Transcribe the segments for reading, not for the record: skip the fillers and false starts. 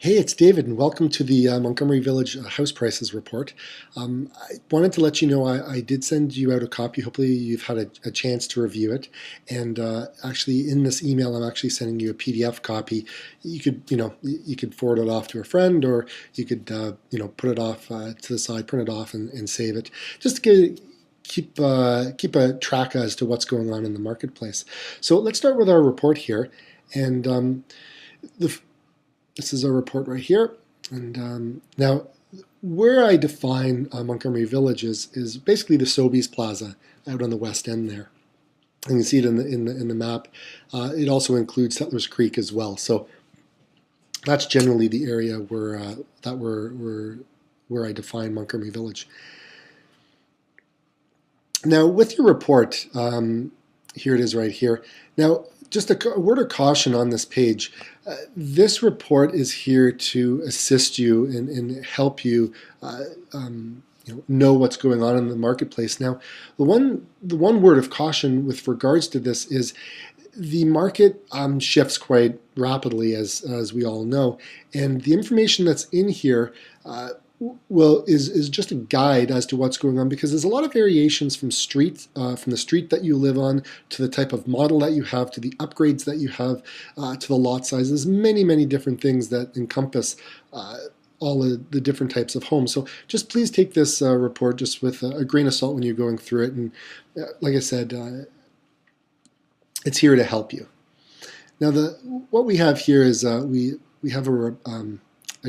Hey, it's David, and welcome to the Montgomery Village House Prices Report. I wanted to let you know I did send you out a copy. Hopefully, you've had a chance to review it. And actually, in this email, I'm actually sending you a PDF copy. You could, you could forward it off to a friend, or you could, put it off to the side, print it off, and save it. Just to keep a track as to what's going on in the marketplace. So let's start with our report here, and this is a report right here. And now, where I define Montgomery Village is basically the Sobeys Plaza out on the west end there. And you can see it in the map. It also includes Settlers Creek as well. So that's generally the area where I define Montgomery Village. Now, with your report, here it is right here. Now, just a word of caution on this page. This report is here to assist you and help you, know what's going on in the marketplace. Now, the one word of caution with regards to this is the market shifts quite rapidly, as we all know, and the information that's in here is just a guide as to what's going on, because there's a lot of variations from the street that you live on, to the type of model that you have, to the upgrades that you have, to the lot sizes, many different things that encompass all of the different types of homes. So just please take this report just with a grain of salt when you're going through it. And like I said, it's here to help you. Now, what we have here is we have a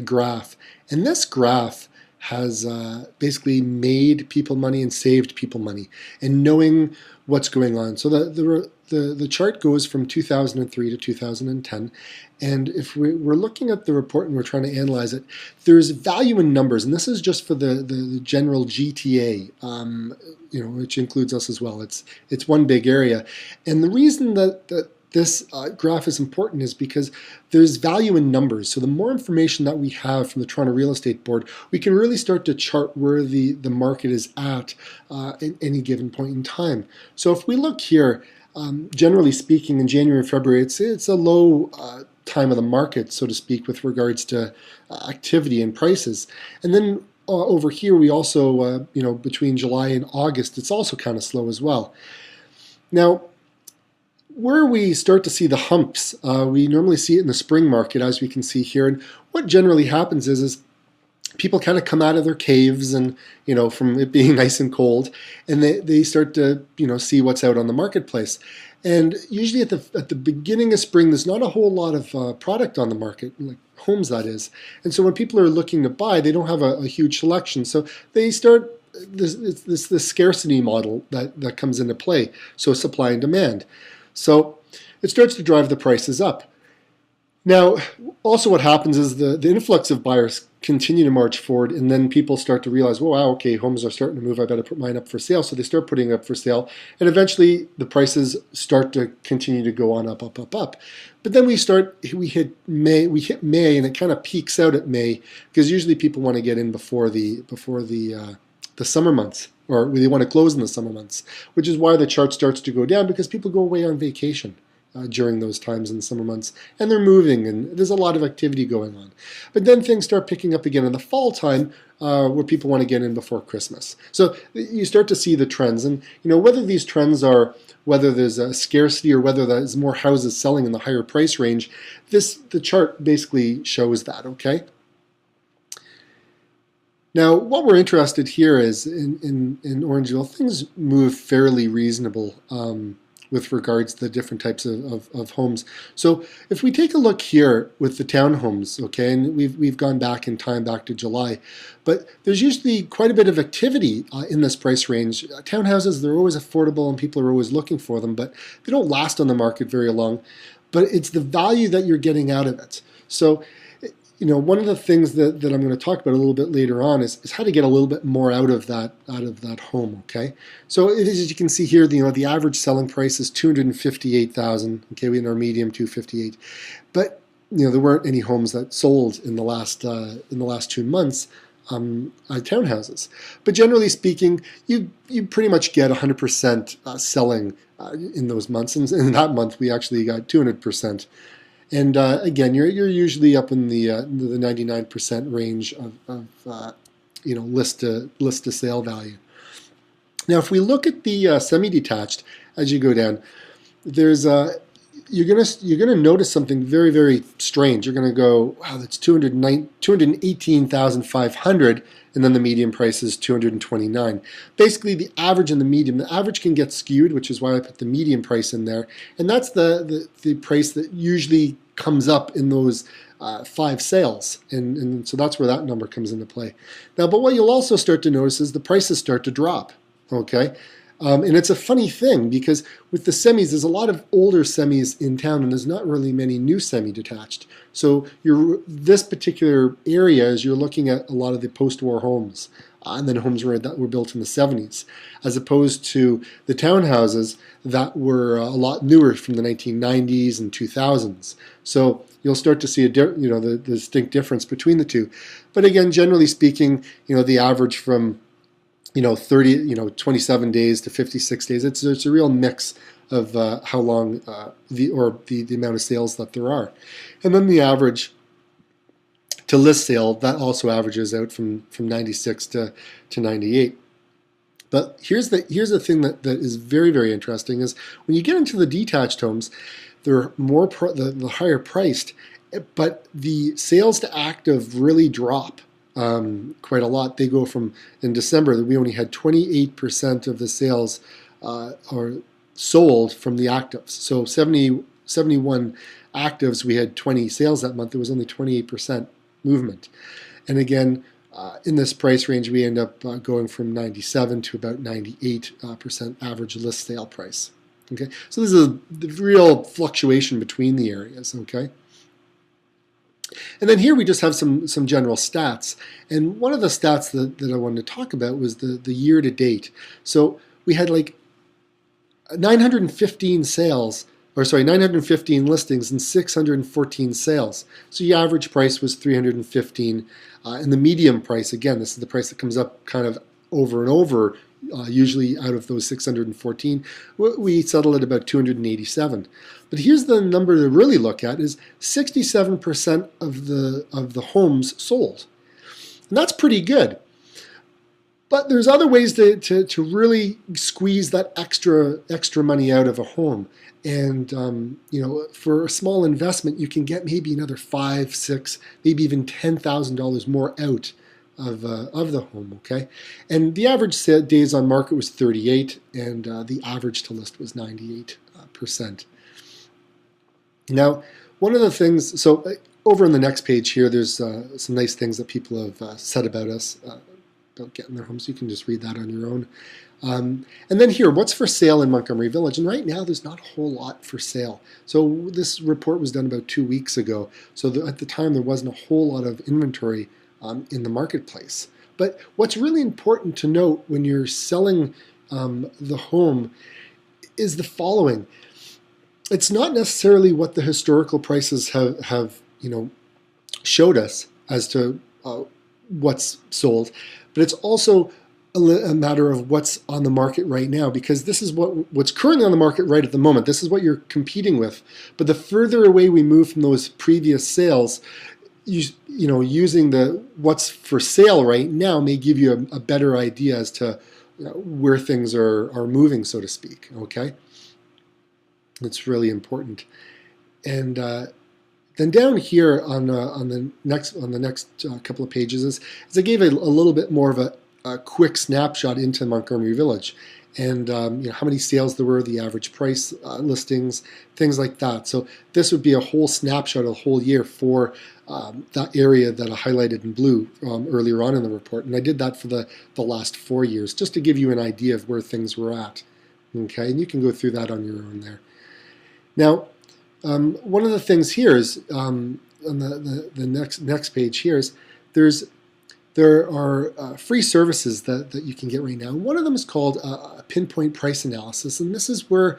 graph, and this graph has basically made people money and saved people money, and knowing what's going on. So the chart goes from 2003 to 2010, and if we're looking at the report and we're trying to analyze it, there's value in numbers, and this is just for the general GTA, which includes us as well. It's one big area, and the reason that this graph is important is because there's value in numbers. So the more information that we have from the Toronto Real Estate Board, we can really start to chart where the market is at any given point in time. So if we look here, generally speaking, in January and February, it's a low time of the market, so to speak, with regards to activity and prices. And then over here, we also, between July and August, it's also kind of slow as well. Now, where we start to see the humps, we normally see it in the spring market, as we can see here. And what generally happens is people kind of come out of their caves, and from it being nice and cold, and they start to see what's out on the marketplace. And usually at the beginning of spring, there's not a whole lot of product on the market, like homes, that is. And so when people are looking to buy, they don't have a huge selection. So they start this scarcity model that comes into play. So supply and demand. So it starts to drive the prices up. Now, also what happens is the influx of buyers continue to march forward, and then people start to realize, well, wow, okay, homes are starting to move, I better put mine up for sale. So they start putting it up for sale, and eventually the prices start to continue to go on up. But then we hit May, and it kind of peaks out at May, because usually people want to get in before the summer months, or they want to close in the summer months, which is why the chart starts to go down, because people go away on vacation during those times in the summer months, and they're moving, and there's a lot of activity going on. But then things start picking up again in the fall time, where people want to get in before Christmas. So you start to see the trends, and whether these trends are, whether there's a scarcity or whether there's more houses selling in the higher price range, the chart basically shows that, okay? Now, what we're interested here is in Orangeville, things move fairly reasonable with regards to the different types of homes. So if we take a look here with the townhomes, okay, and we've gone back in time, back to July, but there's usually quite a bit of activity in this price range. Townhouses, they're always affordable and people are always looking for them, but they don't last on the market very long. But it's the value that you're getting out of it. So one of the things that I'm going to talk about a little bit later on is how to get a little bit more out of that home. Okay, so as you can see here, the average selling price is $258,000. Okay, we had our medium $258,000, but there weren't any homes that sold in the last 2 months. Townhouses, but generally speaking, you pretty much get 100% selling in those months, and in that month we actually got 200%. And again, you're usually up in the 99% range of list to sale value. Now, if we look at the semi-detached as you go down, there's you're gonna notice something very, very strange. You're gonna go, wow, that's 218,500, and then the median price is 229. Basically, the average and the median. The average can get skewed, which is why I put the median price in there, and that's the price that usually comes up in those 5 sales, and so that's where that number comes into play. Now, but what you'll also start to notice is the prices start to drop. Okay. And it's a funny thing because with the semis, there's a lot of older semis in town and there's not really many new semi-detached. So this particular area is you're looking at a lot of the post-war homes and then homes that were built in the 70s, as opposed to the townhouses that were a lot newer from the 1990s and 2000s. So you'll start to see the distinct difference between the two. But again, generally speaking, the average from 27 days to 56 days. It's a real mix of how long the amount of sales that there are. And then the average to list sale, that also averages out from 96 to 98. But here's the thing that is very, very interesting is when you get into the detached homes, they're the higher priced, but the sales to active really drop quite a lot. They go from, in December, we only had 28% of the sales are sold from the actives. So 71 actives, we had 20 sales that month. There was only 28% movement. And again, in this price range, we end up going from 97 to about 98% average list sale price. Okay, so this is a real fluctuation between the areas. Okay. And then here we just have some general stats. And one of the stats that I wanted to talk about was the year to date. So we had like 915 listings and 614 sales. So the average price was 315. And the median price, again, this is the price that comes up kind of over and over, usually out of those 614, we settled at about 287. But here's the number to really look at is 67% of the homes sold. And that's pretty good. But there's other ways to really squeeze that extra money out of a home. And for a small investment, you can get maybe another $5, $6, maybe even $10,000 more out of the home. Okay, and the average days on market was 38, and the average to list was 98%. Now, one of the things, so over on the next page here, there's some nice things that people have said about us, about getting their homes. You can just read that on your own. And then here, what's for sale in Montgomery Village? And right now, there's not a whole lot for sale. So this report was done about 2 weeks ago. So at the time, there wasn't a whole lot of inventory in the marketplace. But what's really important to note when you're selling the home is the following. It's not necessarily what the historical prices have showed us as to what's sold, but it's also a matter of what's on the market right now, because this is what's currently on the market right at the moment. This is what you're competing with. But the further away we move from those previous sales, using the what's for sale right now may give you a better idea as to where things are moving, so to speak. Okay. It's really important. And then down here on the next couple of pages is I gave a little bit more of a quick snapshot into Montgomery Village, and how many sales there were, the average price, listings, things like that. So this would be a whole snapshot of the whole year for that area that I highlighted in blue earlier on in the report, and I did that for the last 4 years just to give you an idea of where things were at. Okay, and you can go through that on your own there. Now, one of the things here is on the next page here is there are free services that you can get right now. One of them is called a pinpoint price analysis, and this is where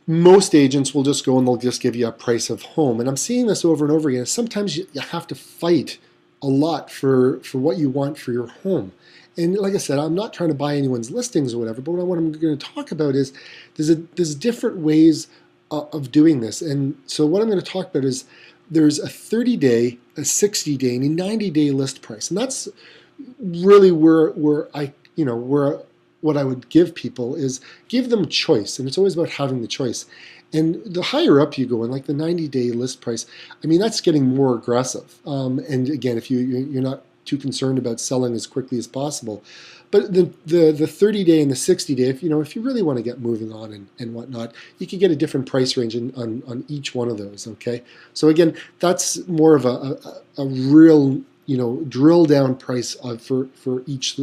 most agents will just go and they'll just give you a price of home. And I'm seeing this over and over again. Sometimes you have to fight a lot for what you want for your home. And like I said, I'm not trying to buy anyone's listings or whatever, but what I'm going to talk about is there's different ways of doing this. And so what I'm going to talk about is there's a 30-day, a 60-day, and a 90-day list price, and that's really where I where what I would give people is give them choice, and it's always about having the choice. And the higher up you go, in like the 90-day list price, I mean that's getting more aggressive. And again, if you're not too concerned about selling as quickly as possible, but the 30-day and the 60-day, if you really want to get moving on and whatnot, you could get a different price range on each one of those. Okay, so again, that's more of a real drill down price for each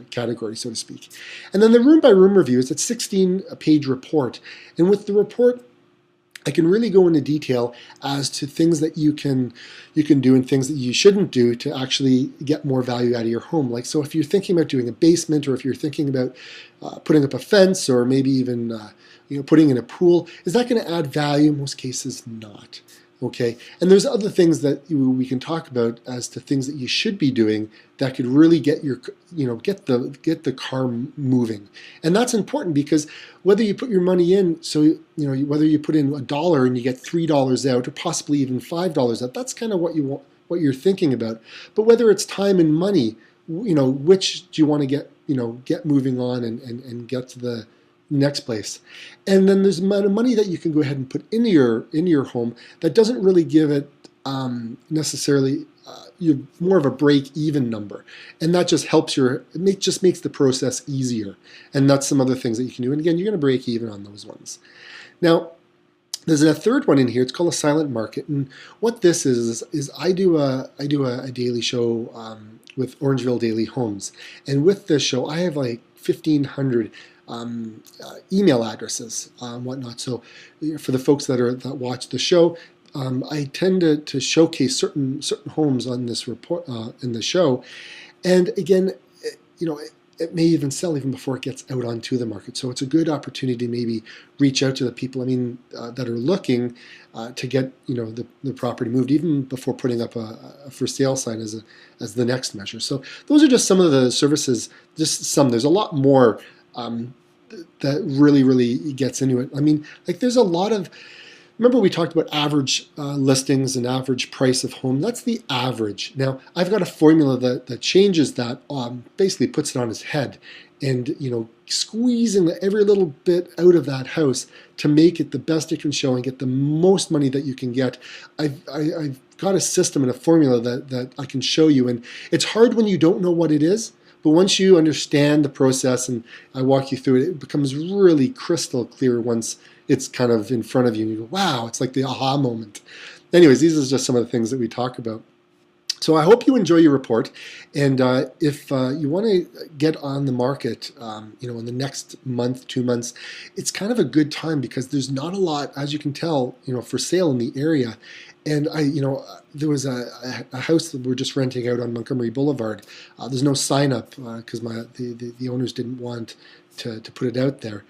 category, so to speak. And then the room by room review is a 16-page report, and with the report, I can really go into detail as to things that you can do and things that you shouldn't do to actually get more value out of your home. Like, so if you're thinking about doing a basement, or if you're thinking about putting up a fence, or maybe even putting in a pool, is that going to add value? In most cases, not. Okay, and there's other things that we can talk about as to things that you should be doing that could really get your, get the car moving, and that's important because whether you put your money in, so whether you put in $1 and you get $3 out, or possibly even $5 out, that's kind of what you want, what you're thinking about. But whether it's time and money, which do you want to get moving on and get to the next place. And then there's the amount of money that you can go ahead and put into your home that doesn't really give it necessarily more of a break-even number, and that just helps just makes the process easier. And that's some other things that you can do. And again, you're going to break even on those ones. Now, there's a third one in here. It's called a silent market, and what this is I do a daily show with Orangeville Daily Homes, and with this show I have like 1,500 email addresses and whatnot. So for the folks that watch the show, I tend to showcase certain homes on this report in the show, and again, it may even sell even before it gets out onto the market. So it's a good opportunity to maybe reach out to the people that are looking to get the property moved even before putting up a for sale sign as the next measure. So those are just some of the services. Just some. There's a lot more that really gets into it. I mean, like there's a lot of. Remember we talked about average listings and average price of home. That's the average. Now, I've got a formula that changes that, basically puts it on its head, and squeezing every little bit out of that house to make it the best it can show and get the most money that you can get. I've got a system and a formula that I can show you, and it's hard when you don't know what it is. But once you understand the process and I walk you through it, it becomes really crystal clear once it's kind of in front of you and you go, wow, it's like the aha moment. Anyways, these are just some of the things that we talk about. So I hope you enjoy your report, and if you want to get on the market, in the next month, 2 months, it's kind of a good time because there's not a lot, as you can tell, for sale in the area. And there was a house that we're just renting out on Montgomery Boulevard. There's no sign up because the owners didn't want to put it out there.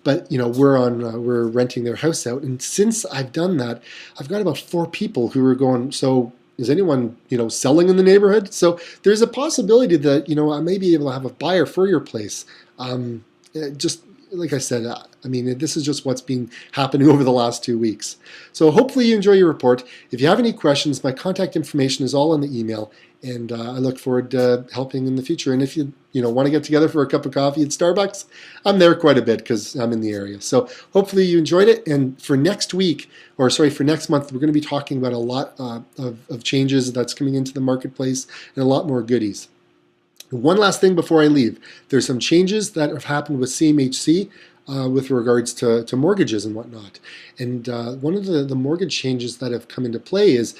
But we're renting their house out, and since I've done that, I've got about 4 people who are going, so is anyone selling in the neighborhood? So there's a possibility that I may be able to have a buyer for your place. Just like I said, this is just what's been happening over the last 2 weeks. So hopefully you enjoy your report. If you have any questions, my contact information is all in the email, and I look forward to helping in the future. And if you want to get together for a cup of coffee at Starbucks, I'm there quite a bit because I'm in the area. So hopefully you enjoyed it. And for next month, we're going to be talking about a lot of changes that's coming into the marketplace and a lot more goodies. One last thing before I leave. There's some changes that have happened with CMHC with regards to mortgages and whatnot. And one of the mortgage changes that have come into play is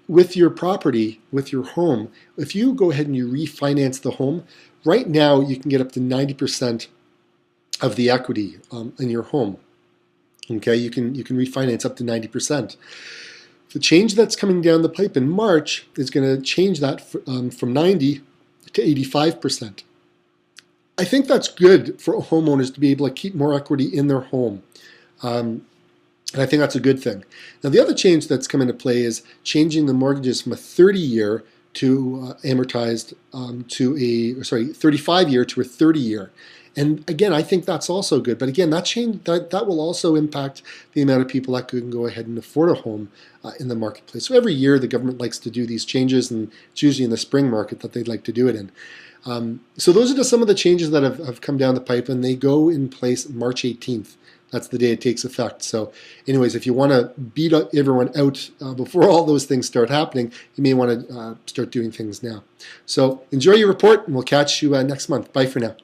with your property, with your home, if you go ahead and you refinance the home, right now you can get up to 90% of the equity in your home. Okay, you can refinance up to 90%. The change that's coming down the pipe in March is going to change that from 90 to 85%. I think that's good for homeowners to be able to keep more equity in their home. And I think that's a good thing. Now, the other change that's come into play is changing the mortgages from a 30-year to amortized 35-year to a 30-year. And again, I think that's also good. But again, that will also impact the amount of people that can go ahead and afford a home in the marketplace. So every year the government likes to do these changes, and it's usually in the spring market that they'd like to do it in. So those are just some of the changes that have come down the pipe, and they go in place March 18th. That's the day it takes effect. So anyways, if you want to beat everyone out before all those things start happening, you may want to start doing things now. So enjoy your report, and we'll catch you next month. Bye for now.